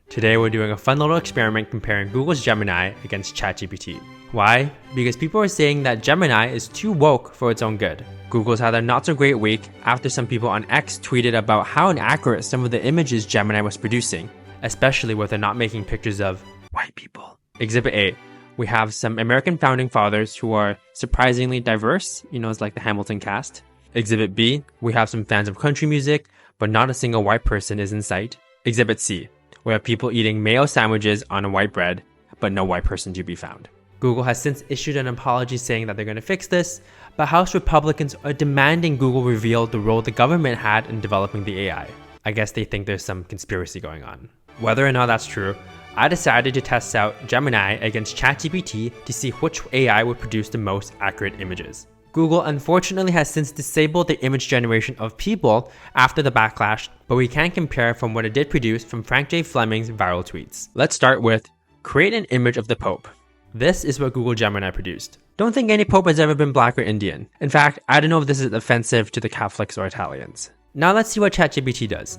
Today we're doing a fun little experiment comparing Google's Gemini against ChatGPT. Why? Because people are saying that Gemini is too woke for its own good. Google's had a not so great week after some people on X tweeted about how inaccurate some of the images Gemini was producing, especially where they're not making pictures of white people. Exhibit A. We have some American founding fathers who are surprisingly diverse, it's like the Hamilton cast. Exhibit B. We have some fans of country music, but not a single white person is in sight. Exhibit C. We have people eating mayo sandwiches on a white bread, but no white person to be found. Google has since issued an apology saying that they're going to fix this, but House Republicans are demanding Google reveal the role the government had in developing the AI. I guess they think there's some conspiracy going on. Whether or not that's true, I decided to test out Gemini against ChatGPT to see which AI would produce the most accurate images. Google unfortunately has since disabled the image generation of people after the backlash, but we can compare from what it did produce from Frank J. Fleming's viral tweets. Let's start with create an image of the Pope. This is what Google Gemini produced. Don't think any Pope has ever been black or Indian. In fact, I don't know if this is offensive to the Catholics or Italians. Now let's see what ChatGPT does.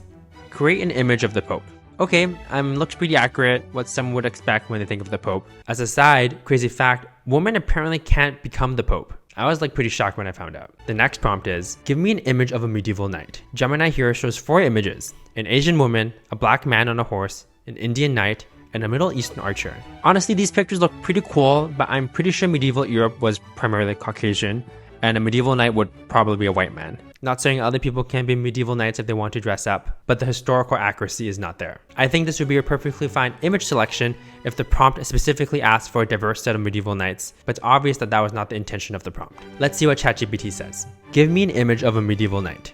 Create an image of the Pope. Okay, looks pretty accurate, what some would expect when they think of the Pope. As a side, crazy fact, women apparently can't become the Pope. I was pretty shocked when I found out. The next prompt is, give me an image of a medieval knight. Gemini here shows 4 images: an Asian woman, a black man on a horse, an Indian knight, and a Middle Eastern archer. Honestly, these pictures look pretty cool, but I'm pretty sure medieval Europe was primarily Caucasian, and a medieval knight would probably be a white man. Not saying other people can be medieval knights if they want to dress up, but the historical accuracy is not there. I think this would be a perfectly fine image selection if the prompt specifically asked for a diverse set of medieval knights, but it's obvious that that was not the intention of the prompt. Let's see what ChatGPT says. Give me an image of a medieval knight.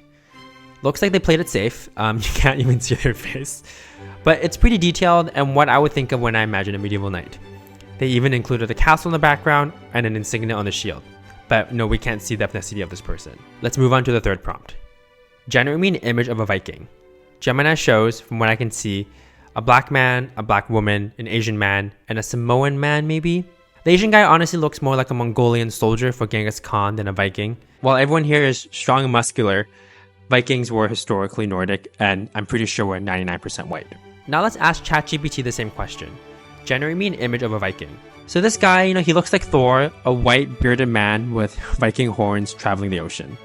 Looks like they played it safe. You can't even see their face, but it's pretty detailed and what I would think of when I imagine a medieval knight. They even included a castle in the background and an insignia on the shield. But no, we can't see the ethnicity of this person. Let's move on to the third prompt. Generate me an image of a Viking. Gemini shows, from what I can see, a black man, a black woman, an Asian man, and a Samoan man maybe? The Asian guy honestly looks more like a Mongolian soldier for Genghis Khan than a Viking. While everyone here is strong and muscular, Vikings were historically Nordic, and I'm pretty sure we're 99% white. Now let's ask ChatGPT the same question. Generate me an image of a Viking. So this guy, he looks like Thor, a white bearded man with Viking horns traveling the ocean.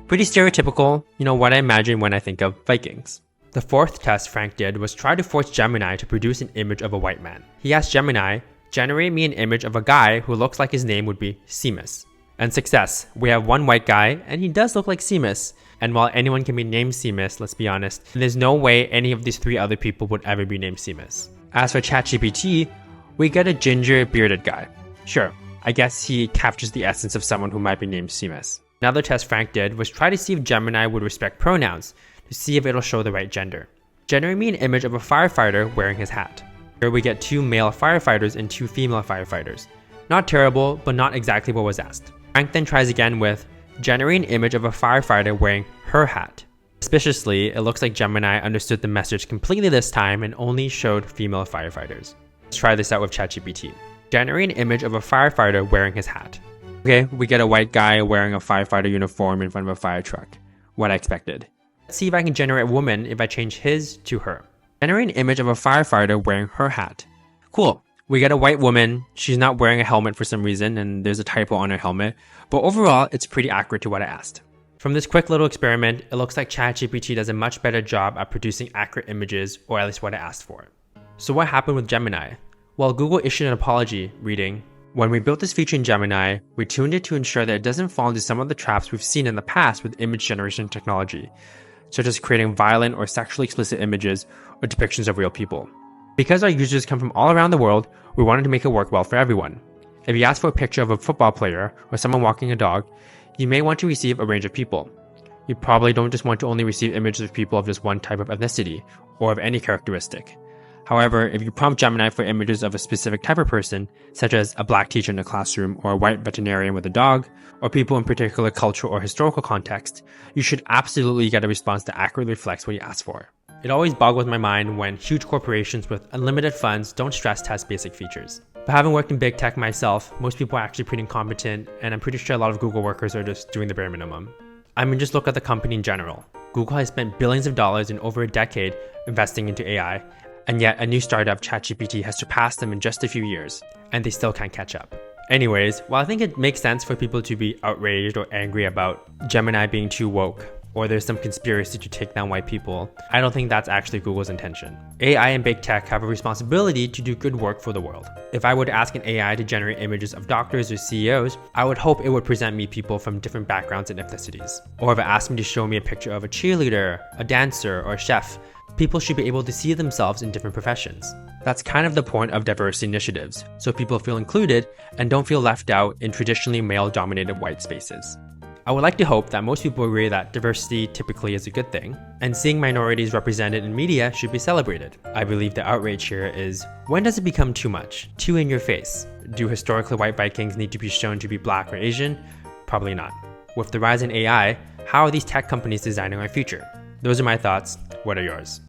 Pretty stereotypical, what I imagine when I think of Vikings. The fourth test Frank did was try to force Gemini to produce an image of a white man. He asked Gemini, generate me an image of a guy who looks like his name would be Seamus. And success, we have one white guy, and he does look like Seamus. And while anyone can be named Seamus, let's be honest, there's no way any of these 3 other people would ever be named Seamus. As for ChatGPT, we get a ginger bearded guy. Sure, I guess he captures the essence of someone who might be named Seamus. Another test Frank did was try to see if Gemini would respect pronouns to see if it'll show the right gender. Generate me an image of a firefighter wearing his hat. Here we get 2 male firefighters and 2 female firefighters. Not terrible, but not exactly what was asked. Frank then tries again with, generate an image of a firefighter wearing her hat. Suspiciously, it looks like Gemini understood the message completely this time and only showed female firefighters. Let's try this out with ChatGPT. Generate an image of a firefighter wearing his hat. Okay, we get a white guy wearing a firefighter uniform in front of a fire truck. What I expected. Let's see if I can generate a woman if I change his to her. Generate an image of a firefighter wearing her hat. Cool. We get a white woman. She's not wearing a helmet for some reason, and there's a typo on her helmet. But overall, it's pretty accurate to what I asked. From this quick little experiment, it looks like ChatGPT does a much better job at producing accurate images, or at least what I asked for. So what happened with Gemini? Well, Google issued an apology, reading, when we built this feature in Gemini, we tuned it to ensure that it doesn't fall into some of the traps we've seen in the past with image generation technology, such as creating violent or sexually explicit images or depictions of real people. Because our users come from all around the world, we wanted to make it work well for everyone. If you ask for a picture of a football player or someone walking a dog, you may want to receive a range of people. You probably don't just want to only receive images of people of just one type of ethnicity or of any characteristic. However, if you prompt Gemini for images of a specific type of person, such as a black teacher in a classroom or a white veterinarian with a dog, or people in particular cultural or historical context, you should absolutely get a response that accurately reflects what you asked for. It always boggles my mind when huge corporations with unlimited funds don't stress test basic features. But having worked in big tech myself, most people are actually pretty incompetent, and I'm pretty sure a lot of Google workers are just doing the bare minimum. Just look at the company in general. Google has spent billions of dollars in over a decade investing into AI, And yet a new startup, ChatGPT, has surpassed them in just a few years, and they still can't catch up. Anyways, while I think it makes sense for people to be outraged or angry about Gemini being too woke, or there's some conspiracy to take down white people, I don't think that's actually Google's intention. AI and big tech have a responsibility to do good work for the world. If I were to ask an AI to generate images of doctors or CEOs, I would hope it would present me people from different backgrounds and ethnicities. Or if it asked me to show me a picture of a cheerleader, a dancer, or a chef, people should be able to see themselves in different professions. That's kind of the point of diversity initiatives, so people feel included and don't feel left out in traditionally male-dominated white spaces. I would like to hope that most people agree that diversity typically is a good thing, and seeing minorities represented in media should be celebrated. I believe the outrage here is, when does it become too much? Too in your face? Do historically white Vikings need to be shown to be black or Asian? Probably not. With the rise in AI, how are these tech companies designing our future? Those are my thoughts. What are yours?